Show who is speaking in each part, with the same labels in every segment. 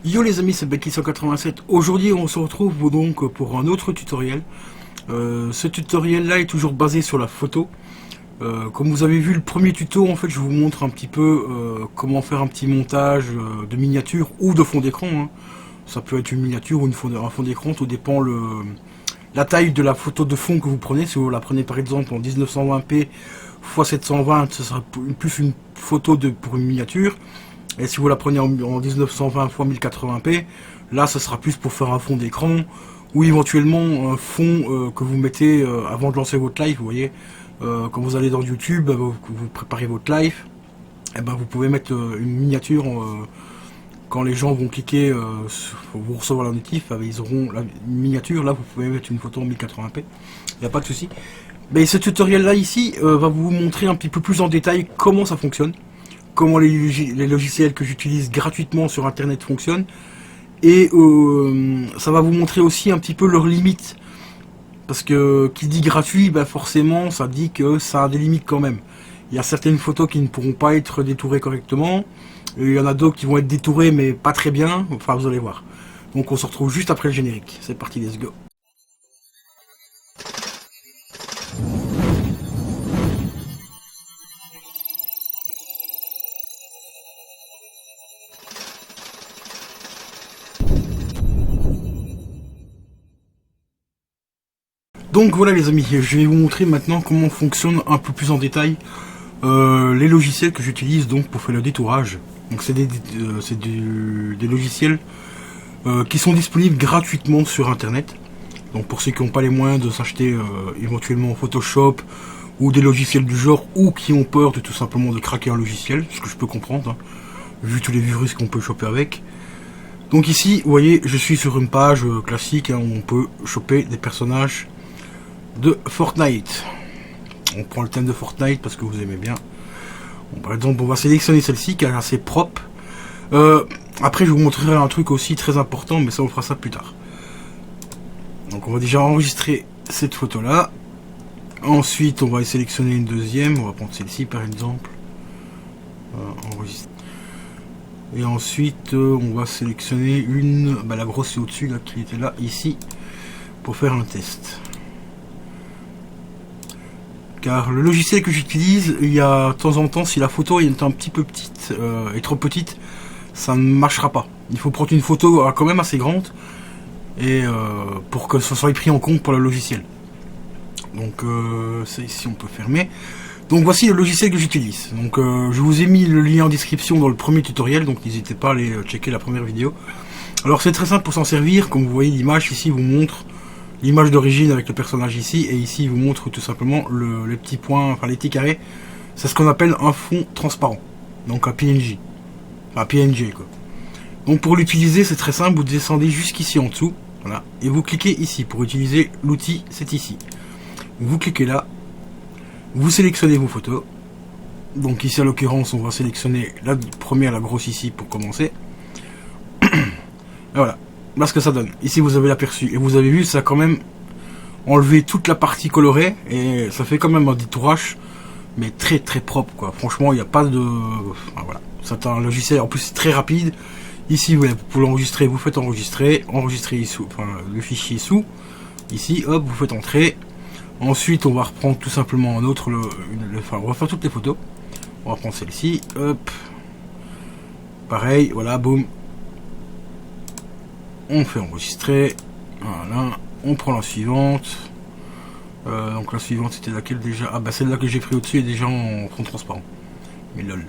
Speaker 1: Yo les amis, c'est Becky187. Aujourd'hui on se retrouve donc pour un autre tutoriel. Ce tutoriel là est toujours basé sur la photo. Comme vous avez vu le premier tuto, en fait je vous montre un petit peu comment faire un petit montage de miniature ou de fond d'écran, hein. Ça peut être une miniature ou un fond d'écran, tout dépend la taille de la photo de fond que vous prenez. Si vous la prenez par exemple en 1920p x 720, ce sera plus une photo pour une miniature. Et si vous la prenez en 1920 x 1080p, là ça sera plus pour faire un fond d'écran ou éventuellement un fond que vous mettez avant de lancer votre live. Vous voyez, quand vous allez dans YouTube, que vous préparez votre live, et ben vous pouvez mettre une miniature quand les gens vont cliquer, vous recevoir la notif, ils auront la miniature. Là vous pouvez mettre une photo en 1080p, il n'y a pas de souci. Mais ce tutoriel là ici va vous montrer un petit peu plus en détail comment ça fonctionne, comment les logiciels que j'utilise gratuitement sur internet fonctionnent, et ça va vous montrer aussi un petit peu leurs limites, parce que qui dit gratuit, ben forcément ça dit que ça a des limites quand même. Il y a certaines photos qui ne pourront pas être détourées correctement, et il y en a d'autres qui vont être détourées mais pas très bien, enfin vous allez voir. Donc on se retrouve juste après le générique, c'est parti, let's go. Donc voilà les amis, je vais vous montrer maintenant comment fonctionne un peu plus en détail les logiciels que j'utilise donc pour faire le détourage. Donc c'est des logiciels qui sont disponibles gratuitement sur internet. Donc pour ceux qui n'ont pas les moyens de s'acheter éventuellement Photoshop ou des logiciels du genre, ou qui ont peur de tout simplement de craquer un logiciel, ce que je peux comprendre, hein, vu tous les virus qu'on peut choper avec. Donc ici, vous voyez, je suis sur une page classique, hein, où on peut choper des personnages de Fortnite. On prend le thème de Fortnite parce que vous aimez bien. Bon, par exemple, on va sélectionner celle-ci qui est assez propre. Après, je vous montrerai un truc aussi très important, mais ça on fera ça plus tard. Donc on va déjà enregistrer cette photo là. Ensuite, on va sélectionner une deuxième. On va prendre celle-ci par exemple. Enregistrer. Et ensuite, on va sélectionner une, la grosse est au-dessus là, qui était là, ici, pour faire un test. Car le logiciel que j'utilise, il y a de temps en temps, si la photo est un petit peu petite, est trop petite, ça ne marchera pas. Il faut prendre une photo quand même assez grande, et pour que ça soit pris en compte pour le logiciel. Donc c'est ici, on peut fermer. Donc voici le logiciel que j'utilise. Donc je vous ai mis le lien en description dans le premier tutoriel, donc n'hésitez pas à aller checker la première vidéo. Alors c'est très simple pour s'en servir. Comme vous voyez, l'image ici vous montre l'image d'origine avec le personnage ici, et ici il vous montre tout simplement les petits points, enfin les petits carrés. C'est ce qu'on appelle un fond transparent, donc un PNG, enfin PNG quoi. Donc pour l'utiliser c'est très simple, vous descendez jusqu'ici en dessous, voilà, et vous cliquez ici pour utiliser l'outil, c'est ici. Vous cliquez là, vous sélectionnez vos photos. Donc ici à l'occurrence on va sélectionner la première, la grosse ici pour commencer. Et voilà. Là ce que ça donne, ici vous avez l'aperçu, et vous avez vu, ça a quand même enlevé toute la partie colorée, et ça fait quand même un détourage, mais très très propre quoi. Franchement il n'y a pas de... Enfin, voilà, c'est un logiciel, en plus c'est très rapide. Ici pour l'enregistrer, vous faites enregistrer ici, enfin le fichier sous, ici hop, vous faites entrer. Ensuite on va reprendre tout simplement un autre, enfin on va faire toutes les photos. On va prendre celle-ci, hop, pareil, voilà, boum. On fait enregistrer, voilà, on prend la suivante. Donc la suivante c'était laquelle déjà? Ah bah celle-là que j'ai pris au-dessus est déjà en fond transparent. Mais lol.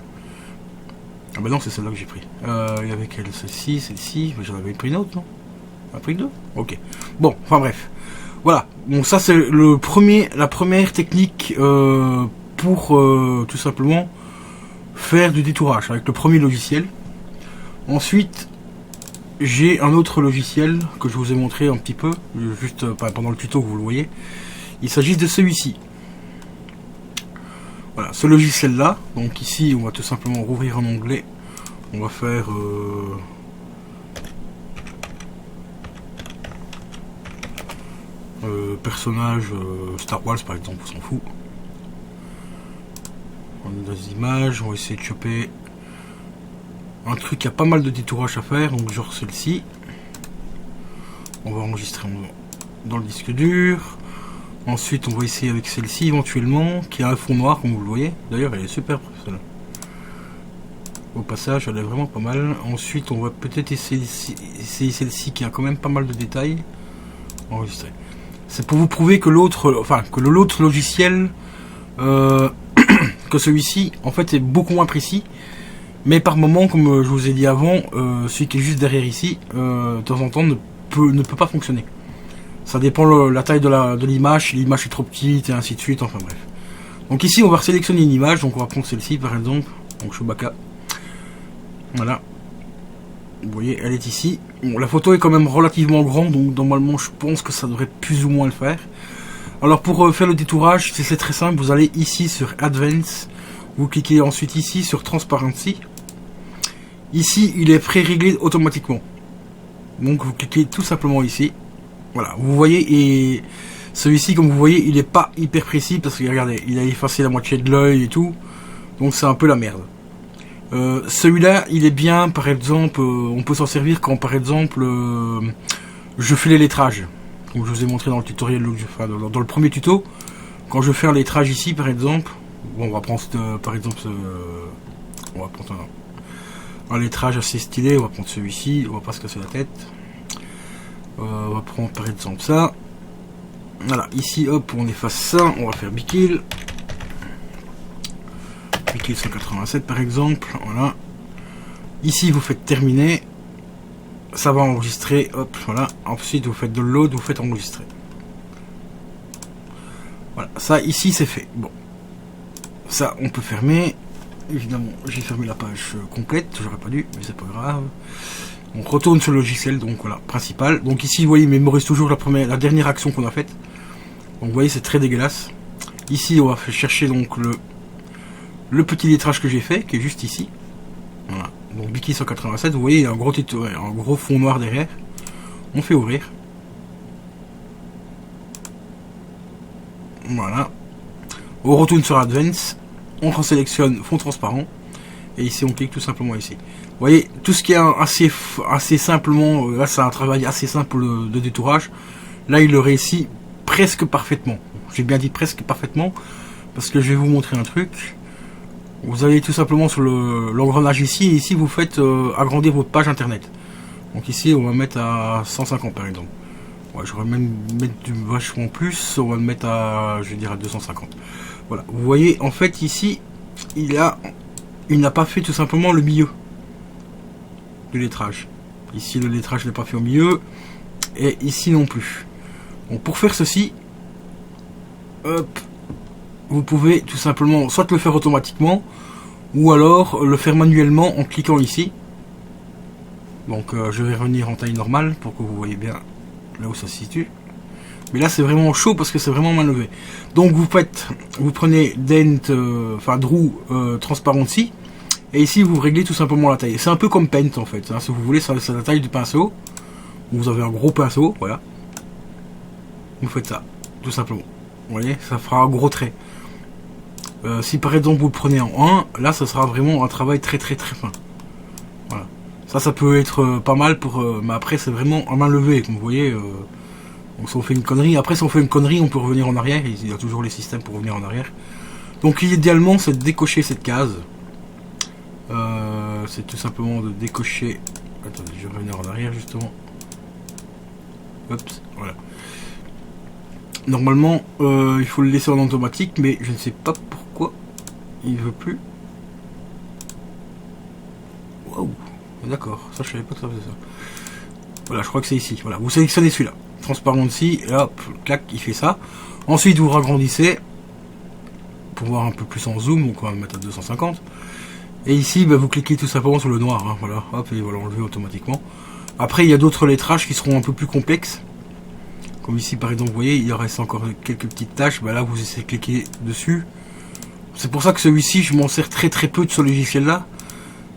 Speaker 1: Ah bah non, c'est celle-là que j'ai pris. Il y avait quelle? Celle-ci, j'en avais pris une autre, non? On a pris deux? Ok. Bon, enfin bref. Voilà, donc ça c'est la première technique pour tout simplement faire du détourage avec le premier logiciel. Ensuite, j'ai un autre logiciel que je vous ai montré un petit peu, juste pendant le tuto que vous le voyez. Il s'agit de celui-ci. Voilà, ce logiciel là. Donc ici, on va tout simplement rouvrir un onglet. On va faire personnage Star Wars par exemple, on s'en fout. On a des images, on va essayer de choper un truc qui a pas mal de détourage à faire, donc genre celle-ci. On va enregistrer dans le disque dur. Ensuite, on va essayer avec celle-ci éventuellement, qui a un fond noir, comme vous le voyez. D'ailleurs, elle est superbe, celle-là. Au passage, elle est vraiment pas mal. Ensuite, on va peut-être essayer celle-ci, qui a quand même pas mal de détails. Enregistrer. C'est pour vous prouver que l'autre, enfin, que l'autre logiciel, que celui-ci, en fait, est beaucoup moins précis. Mais par moment, comme je vous ai dit avant, celui qui est juste derrière ici, de temps en temps, ne peut pas fonctionner. Ça dépend la taille de l'image, si l'image est trop petite et ainsi de suite, enfin bref. Donc ici on va sélectionner une image, donc on va prendre celle-ci par exemple, donc Chewbacca. Voilà. Vous voyez, elle est ici. Bon, la photo est quand même relativement grande, donc normalement je pense que ça devrait plus ou moins le faire. Alors pour faire le détourage, c'est très simple, vous allez ici sur Advance, vous cliquez ensuite ici sur Transparency. Ici il est pré-réglé automatiquement. Donc vous cliquez tout simplement ici. Voilà, vous voyez, et celui-ci, comme vous voyez, il n'est pas hyper précis parce que regardez, il a effacé la moitié de l'œil et tout, donc c'est un peu la merde. Celui-là, il est bien, par exemple, on peut s'en servir quand, par exemple, je fais les lettrages, comme je vous ai montré dans le tutoriel, enfin, dans le premier tuto, quand je fais un lettrage ici, par exemple, bon, on va prendre, par exemple, on va prendre un lettrage assez stylé, on va prendre celui-ci, on va pas se casser la tête. On va prendre par exemple ça. Voilà, ici hop, on efface ça, on va faire Bikill. Bikill 187 par exemple. Voilà. Ici vous faites terminer. Ça va enregistrer, hop, voilà. Ensuite vous faites download, vous faites enregistrer. Voilà, ça ici c'est fait. Bon. Ça on peut fermer. Évidemment, j'ai fermé la page complète, j'aurais pas dû, mais c'est pas grave. On retourne sur le logiciel, donc voilà, principal. Donc ici, vous voyez, il mémorise toujours la dernière action qu'on a faite. Donc vous voyez, c'est très dégueulasse. Ici, on va chercher donc le petit lettrage que j'ai fait, qui est juste ici. Voilà. Donc Bikill 187, vous voyez, il y a un gros fond noir derrière. On fait ouvrir. Voilà. On retourne sur Advance. On resélectionne fond transparent. Et ici, on clique tout simplement ici. Vous voyez, tout ce qui est assez simplement, là c'est un travail assez simple de détourage. Là, il le réussit presque parfaitement. J'ai bien dit presque parfaitement, parce que je vais vous montrer un truc. Vous allez tout simplement sur l'engrenage ici, et ici vous faites agrandir votre page internet. Donc ici, on va mettre à 150 par exemple. Ouais, j'aurais même mettre du vachement plus, on va le mettre à, je vais dire à 250. Voilà, vous voyez, en fait ici, il n'a pas fait tout simplement le milieu du lettrage. Ici le lettrage n'est pas fait au milieu et ici non plus. Donc pour faire ceci, hop, vous pouvez tout simplement soit le faire automatiquement ou alors le faire manuellement en cliquant ici. Donc je vais revenir en taille normale pour que vous voyez bien là où ça se situe. Mais là c'est vraiment chaud parce que c'est vraiment mal levé. Donc vous prenez Dent, enfin Draw Transparency. Et ici, vous réglez tout simplement la taille. C'est un peu comme Paint en fait. Hein. Si vous voulez, c'est la taille du pinceau. Vous avez un gros pinceau, voilà. Vous faites ça, tout simplement. Vous voyez, ça fera un gros trait. Si par exemple vous le prenez en 1, là, ça sera vraiment un travail très fin. Voilà. Ça peut être pas mal pour. Mais après, c'est vraiment à main levée, comme vous voyez. Donc si on fait une connerie, après si on fait une connerie, on peut revenir en arrière. Il y a toujours les systèmes pour revenir en arrière. Donc idéalement, c'est de décocher cette case. C'est tout simplement de décocher. Attendez, je vais revenir en arrière justement. Hop, voilà. Normalement, il faut le laisser en automatique, mais je ne sais pas pourquoi il veut plus. Waouh, d'accord, ça je savais pas que ça faisait ça. Voilà, je crois que c'est ici. Voilà, vous sélectionnez celui-là, Transparency, et hop, clac, il fait ça. Ensuite, vous ragrandissez pour voir un peu plus en zoom, donc on va le mettre à 250. Et ici, bah, vous cliquez tout simplement sur le noir, hein, voilà, hop, et voilà, enlever automatiquement. Après, il y a d'autres lettrages qui seront un peu plus complexes. Comme ici, par exemple, vous voyez, il reste encore quelques petites tâches. Bah, là, vous essayez de cliquer dessus. C'est pour ça que celui-ci, je m'en sers très peu de ce logiciel-là.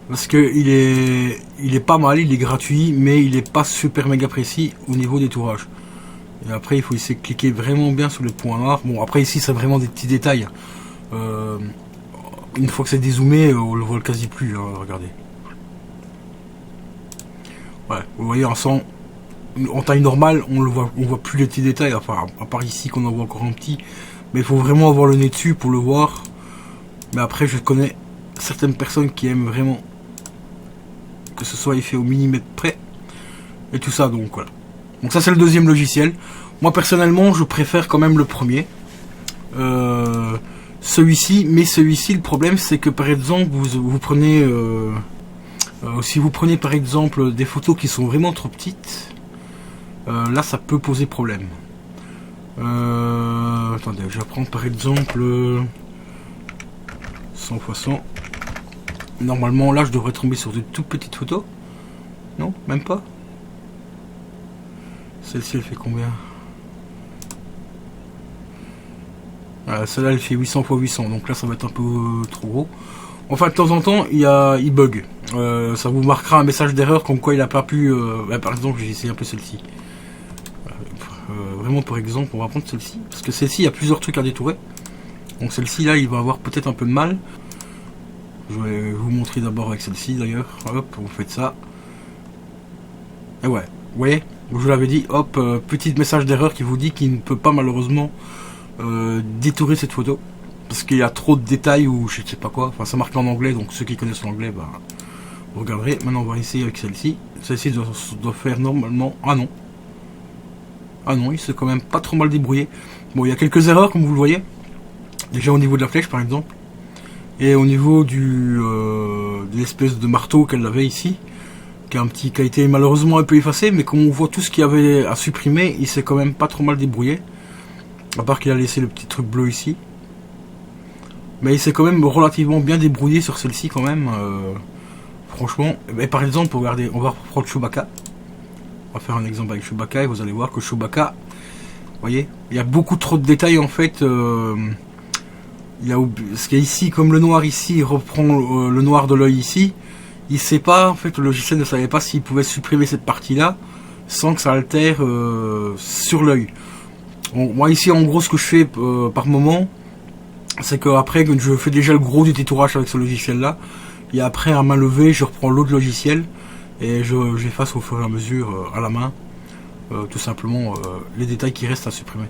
Speaker 1: Parce que il est pas mal, il est gratuit, mais il n'est pas super méga précis au niveau des tourages. Et après, il faut essayer de cliquer vraiment bien sur les points noirs. Bon, après, ici, c'est vraiment des petits détails. Une fois que c'est dézoomé, on le voit quasi plus, hein, regardez. Ouais, vous voyez, en taille normale, on voit plus les petits détails, enfin, à part ici qu'on en voit encore un petit. Mais il faut vraiment avoir le nez dessus pour le voir. Mais après, je connais certaines personnes qui aiment vraiment que ce soit fait au millimètre près. Et tout ça, donc voilà. Donc ça, c'est le deuxième logiciel. Moi, personnellement, je préfère quand même le premier. Celui-ci, mais celui-ci, le problème, c'est que par exemple, vous prenez... si vous prenez par exemple des photos qui sont vraiment trop petites, là, ça peut poser problème. Attendez, je vais prendre par exemple 100 x 100. Normalement, là, je devrais tomber sur de toutes petites photos. Non, même pas. Celle-ci, elle fait combien? Celle-là, elle fait 800 x 800. Donc là, ça va être un peu trop gros. Enfin, de temps en temps, il bug. Ça vous marquera un message d'erreur comme quoi il n'a pas pu... par exemple, j'ai essayé un peu celle-ci. Vraiment, par exemple, on va prendre celle-ci. Parce que celle-ci, il y a plusieurs trucs à détourer. Donc celle-ci, là, il va avoir peut-être un peu de mal. Je vais vous montrer d'abord avec celle-ci, d'ailleurs. Hop, vous faites ça. Et ouais, vous voyez, je vous l'avais dit, hop, petit message d'erreur qui vous dit qu'il ne peut pas, malheureusement, détourer cette photo. Parce qu'il y a trop de détails ou je sais pas quoi. Enfin, ça marque en anglais, donc ceux qui connaissent l'anglais, bah, vous regarderez. Maintenant, on va essayer avec celle-ci. Celle-ci doit faire normalement... Ah non. Ah non, il s'est quand même pas trop mal débrouillé. Bon, il y a quelques erreurs, comme vous le voyez. Déjà au niveau de la flèche, par exemple. Et au niveau de l'espèce de marteau qu'elle avait ici. Qui a été malheureusement un peu effacé. Mais comme on voit tout ce qu'il y avait à supprimer, il s'est quand même pas trop mal débrouillé. À part qu'il a laissé le petit truc bleu ici. Mais il s'est quand même relativement bien débrouillé sur celle-ci quand même. Franchement. Et par exemple, regardez, on va prendre Chewbacca. On va faire un exemple avec Chewbacca et vous allez voir que Chewbacca, vous voyez, il y a beaucoup trop de détails en fait. Il y a ce qu'il y a ici, comme le noir ici, il reprend le noir de l'œil ici. Il sait pas, en fait, le logiciel ne savait pas s'il pouvait supprimer cette partie-là sans que ça altère sur l'œil. Bon, moi ici, en gros, ce que je fais par moment, c'est que après, je fais déjà le gros du détourage avec ce logiciel-là. Et après, à main levée, je reprends l'autre logiciel. Et j'efface au fur et à mesure à la main tout simplement les détails qui restent à supprimer.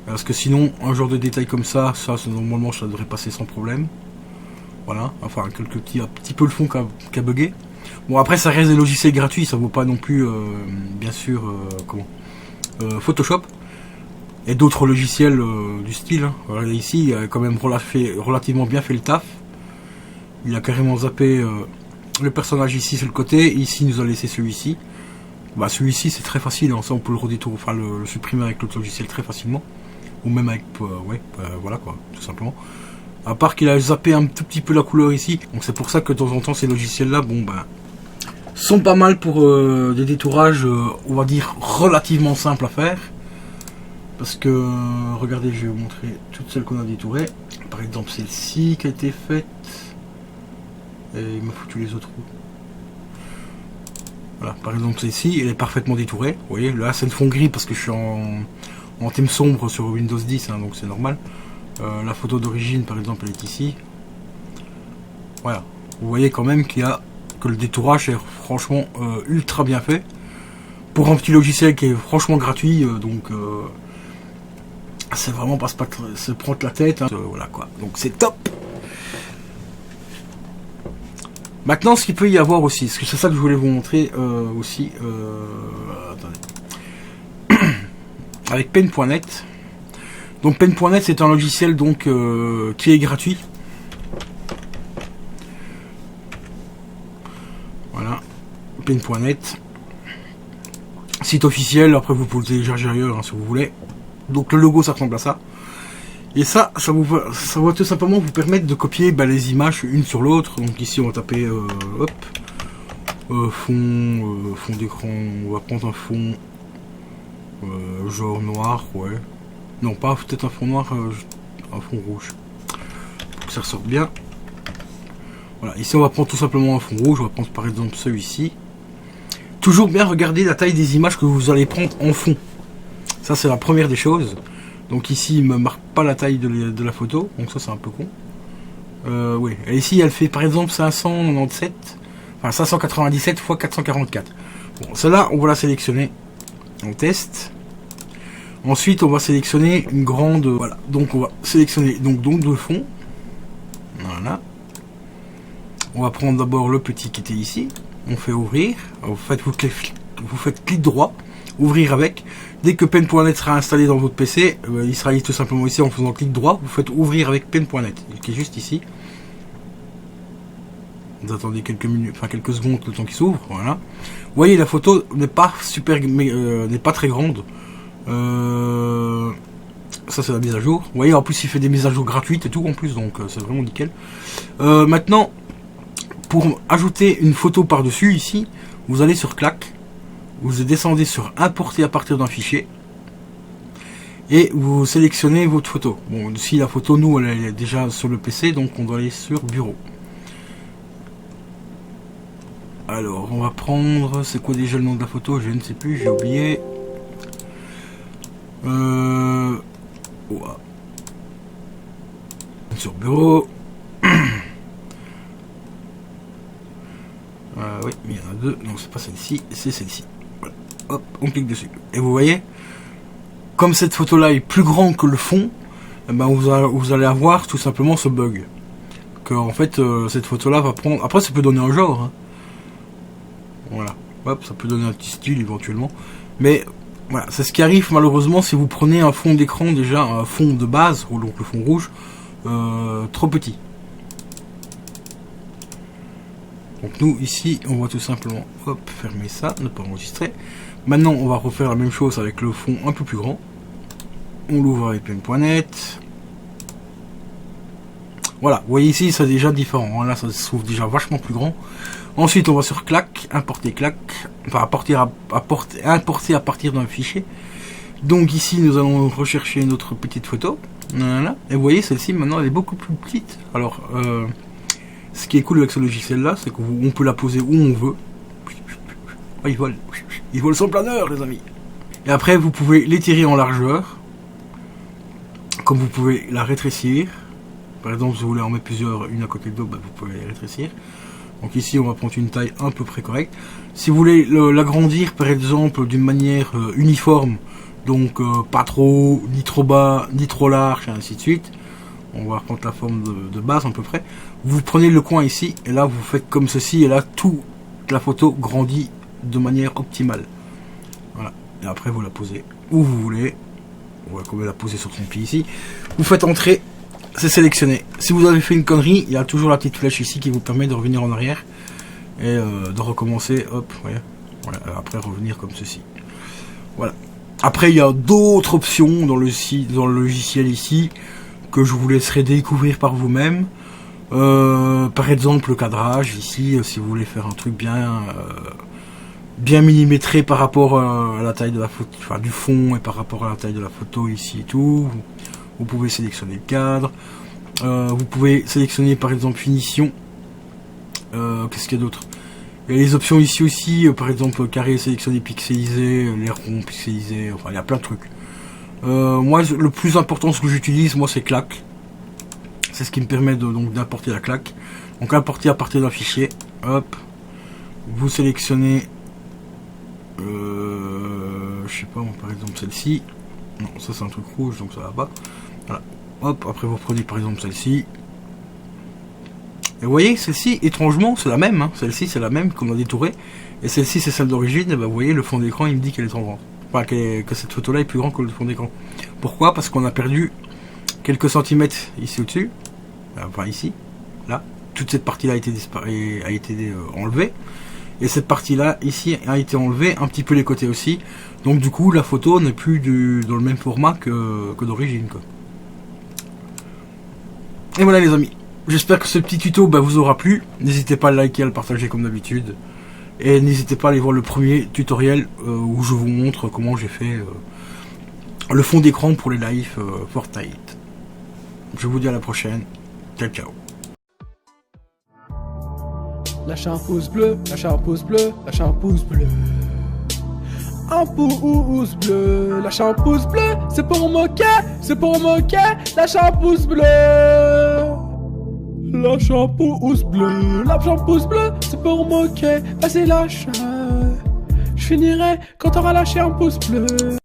Speaker 1: Parce que sinon, un genre de détail comme ça normalement ça devrait passer sans problème. Voilà, enfin quelques petit peu le fond qui a bugué. Bon, après ça reste des logiciels gratuits, ça vaut pas non plus bien sûr Photoshop et d'autres logiciels du style. Hein. Voilà, ici il a quand même relativement bien fait le taf. Il a carrément zappé le personnage ici sur le côté, ici il nous a laissé celui-ci. Bah celui-ci c'est très facile, hein. Ça on peut le redétourner, enfin le supprimer avec l'autre logiciel très facilement. Ou même avec, voilà quoi, tout simplement. À part qu'il a zappé un tout petit peu la couleur ici. Donc c'est pour ça que de temps en temps ces logiciels là, bon ben, sont pas mal pour des détourages, on va dire, relativement simples à faire. Parce que, regardez, je vais vous montrer toutes celles qu'on a détourées. Par exemple celle-ci qui a été faite. Et il m'a foutu les autres roues. Voilà, par exemple celle-ci, elle est parfaitement détourée. Vous voyez, là c'est le fond gris parce que je suis en thème sombre sur Windows 10, hein, donc c'est normal. La photo d'origine par exemple elle est ici. Voilà, vous voyez quand même que le détourage est franchement ultra bien fait. Pour un petit logiciel qui est franchement gratuit, donc c'est vraiment pas se prendre la tête. Hein. Voilà quoi, donc c'est top. Maintenant, ce qu'il peut y avoir aussi, parce que c'est ça que je voulais vous montrer aussi, attendez. Avec Pen.net. Donc Pen.net c'est un logiciel donc qui est gratuit. Voilà, Pen.net. Site officiel, après vous pouvez le télécharger ailleurs hein, si vous voulez. Donc le logo ça ressemble à ça. Et ça va tout simplement vous permettre de copier les images une sur l'autre. Donc ici on va taper hop, fond d'écran, on va prendre un fond genre noir, ouais. Non pas peut-être un fond noir, un fond rouge. Pour que ça ressorte bien. Voilà, ici on va prendre tout simplement un fond rouge, on va prendre par exemple celui-ci. Toujours bien regarder la taille des images que vous allez prendre en fond. Ça c'est la première des choses. Donc ici, il me marque pas la taille de la photo, donc ça c'est un peu con. Oui, et ici elle fait par exemple 597, enfin 597 x 444. Bon, celle-là, on va la sélectionner. On teste. Ensuite, on va sélectionner une grande... Voilà, donc on va sélectionner donc de fond. Voilà. On va prendre d'abord le petit qui était ici. On fait ouvrir. Vous faites clic droit. Ouvrir avec. Dès que pen.net sera installé dans votre PC, il sera tout simplement ici en faisant clic droit. Vous faites ouvrir avec pen.net, qui est juste ici. Vous attendez quelques minutes, enfin quelques secondes le temps qu'il s'ouvre. Voilà. Vous voyez, la photo n'est pas super, n'est pas très grande. Ça c'est la mise à jour. Vous voyez, en plus il fait des mises à jour gratuites et tout en plus, donc c'est vraiment nickel. Maintenant, pour ajouter une photo par-dessus ici, vous allez sur clac. Vous descendez sur importer à partir d'un fichier et vous sélectionnez votre photo. Bon, si la photo, nous, elle est déjà sur le PC, donc on doit aller sur bureau. Alors, on va prendre, c'est quoi déjà le nom de la photo? Je ne sais plus, j'ai oublié. Sur bureau. Oui, mais il y en a deux. Non, c'est pas celle-ci, c'est celle-ci. Voilà. Hop, on clique dessus. Et vous voyez, comme cette photo-là est plus grande que le fond, eh ben vous allez avoir tout simplement ce bug. Que en fait, cette photo-là va prendre. Après, ça peut donner un genre. Hein. Voilà. Hop, ça peut donner un petit style éventuellement. Mais voilà, c'est ce qui arrive malheureusement si vous prenez un fond d'écran déjà, un fond de base, ou donc le fond rouge, trop petit. Donc nous ici on va tout simplement hop, fermer ça, ne pas enregistrer. Maintenant on va refaire la même chose avec le fond un peu plus grand. On l'ouvre avec pen.net. Voilà, vous voyez ici c'est déjà différent, hein. Là ça se trouve déjà vachement plus grand. Ensuite on va sur clac, importer clac, enfin importer à partir d'un fichier. Donc ici nous allons rechercher notre petite photo. Voilà. Et vous voyez celle-ci maintenant elle est beaucoup plus petite. Alors ce qui est cool avec ce logiciel là, c'est qu'on peut la poser où on veut. Oh, il vole son planeur les amis. Et après vous pouvez l'étirer en largeur. Comme vous pouvez la rétrécir. Par exemple si vous voulez en mettre plusieurs une à côté de l'autre, vous pouvez les rétrécir. Donc ici on va prendre une taille à peu près correcte. Si vous voulez l'agrandir par exemple d'une manière uniforme, donc pas trop, ni trop bas, ni trop large, et ainsi de suite. On va prendre la forme de base à peu près. Vous prenez le coin ici, et là vous faites comme ceci, et là toute la photo grandit de manière optimale. Voilà. Et après vous la posez où vous voulez. On va quand même la poser sur son pied ici. Vous faites entrer, c'est sélectionné. Si vous avez fait une connerie, il y a toujours la petite flèche ici qui vous permet de revenir en arrière. Et de recommencer, hop, voyez. Voilà, après revenir comme ceci. Voilà. Après il y a d'autres options dans le logiciel ici, que je vous laisserai découvrir par vous-même. Par exemple le cadrage ici, si vous voulez faire un truc bien millimétré par rapport à la taille de la photo, enfin du fond, et par rapport à la taille de la photo ici et tout. Vous pouvez sélectionner le cadre. Vous pouvez sélectionner par exemple finition. Qu'est-ce qu'il y a d'autre? Il y a les options ici aussi, par exemple carré sélectionné pixelisé, les ronds pixelisés, enfin il y a plein de trucs. Moi le plus important, ce que j'utilise moi, c'est clac. C'est ce qui me permet donc d'importer la claque. Donc importer à partir d'un fichier. Hop. Vous sélectionnez je sais pas, par exemple celle-ci. Non, ça c'est un truc rouge donc ça va pas. Voilà. Hop, après vous prenez par exemple celle-ci. Et vous voyez, celle-ci, étrangement, c'est la même. Hein. Celle-ci, c'est la même qu'on a détourée. Et celle-ci, c'est celle d'origine. Et ben, vous voyez, le fond d'écran, il me dit qu'elle est trop grande. Enfin, que cette photo-là est plus grande que le fond d'écran. Pourquoi? Parce qu'on a perdu quelques centimètres ici au-dessus. Enfin, ici. Là. Toute cette partie-là a été enlevée. Et cette partie-là, ici, a été enlevée. Un petit peu les côtés aussi. Donc, du coup, la photo n'est plus dans le même format que d'origine, quoi. Et voilà, les amis. J'espère que ce petit tuto vous aura plu. N'hésitez pas à le liker, à le partager comme d'habitude. Et n'hésitez pas à aller voir le premier tutoriel où je vous montre comment j'ai fait le fond d'écran pour les lives Fortnite. Je vous dis à la prochaine. Ciao, ciao.
Speaker 2: Lâchez un pouce bleu, lâchez un pouce bleu, lâchez un pouce bleu. Un pouce bleu, lâchez un pouce bleu, c'est pour moquer, lâchez un pouce bleu. Lâche un pouce bleu, c'est pour moquer, vas-y lâche. finirai quand t'auras lâché un pouce bleu.